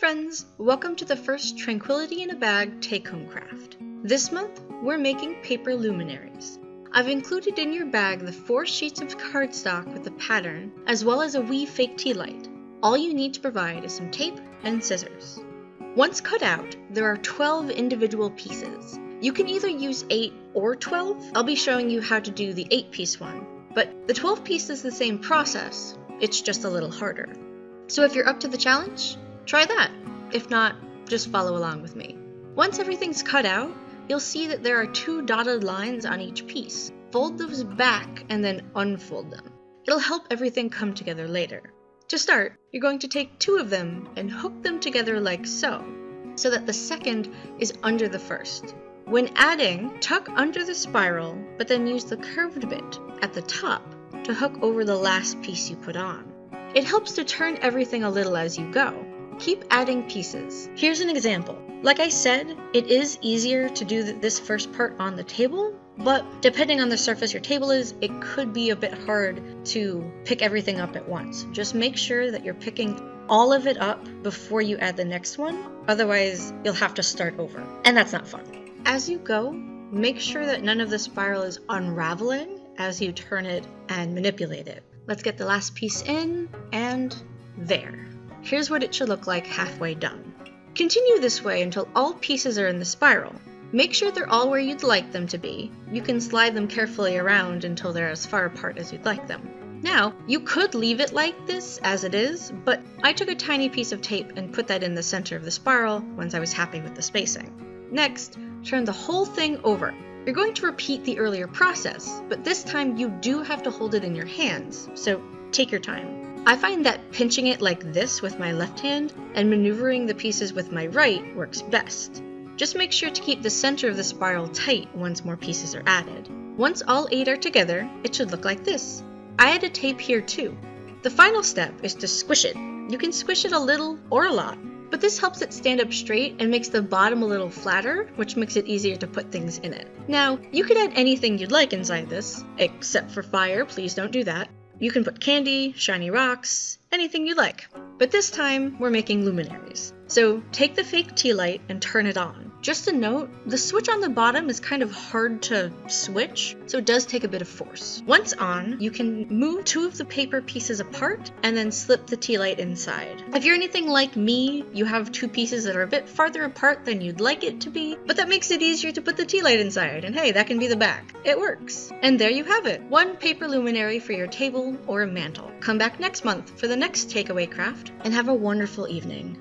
friends, welcome to the first Tranquility in a Bag take-home craft. This month, we're making paper luminaries. I've included in your bag the 4 sheets of cardstock with the pattern, as well as a wee fake tea light. All you need to provide is some tape and scissors. Once cut out, there are 12 individual pieces. You can either use 8 or 12. I'll be showing you how to do the 8-piece one, but the 12-piece is the same process, it's just a little harder. So if you're up to the challenge, try that. If not, just follow along with me. Once everything's cut out, you'll see that there are 2 dotted lines on each piece. Fold those back and then unfold them. It'll help everything come together later. To start, you're going to take 2 of them and hook them together like so that the second is under the first. When adding, tuck under the spiral, but then use the curved bit at the top to hook over the last piece you put on. It helps to turn everything a little as you go. Keep adding pieces. Here's an example. Like I said, it is easier to do this first part on the table, but depending on the surface your table is, it could be a bit hard to pick everything up at once. Just make sure that you're picking all of it up before you add the next one, otherwise you'll have to start over, and that's not fun. As you go, make sure that none of the spiral is unraveling as you turn it and manipulate it. Let's get the last piece in, and there. Here's what it should look like halfway done. Continue this way until all pieces are in the spiral. Make sure they're all where you'd like them to be. You can slide them carefully around until they're as far apart as you'd like them. Now, you could leave it like this as it is, but I took a tiny piece of tape and put that in the center of the spiral once I was happy with the spacing. Next, turn the whole thing over. You're going to repeat the earlier process, but this time you do have to hold it in your hands, so take your time. I find that pinching it like this with my left hand and maneuvering the pieces with my right works best. Just make sure to keep the center of the spiral tight once more pieces are added. Once all 8 are together, it should look like this. I added tape here too. The final step is to squish it. You can squish it a little or a lot, but this helps it stand up straight and makes the bottom a little flatter, which makes it easier to put things in it. Now, you could add anything you'd like inside this, except for fire, please don't do that. You can put candy, shiny rocks, anything you like. But this time, we're making luminaries. So take the fake tea light and turn it on. Just a note, the switch on the bottom is kind of hard to switch, so it does take a bit of force. Once on, you can move 2 of the paper pieces apart and then slip the tea light inside. If you're anything like me, you have 2 pieces that are a bit farther apart than you'd like it to be, but that makes it easier to put the tea light inside, and hey, that can be the back. It works. And there you have it, 1 paper luminary for your table or a mantle. Come back next month for the next takeaway craft, and have a wonderful evening.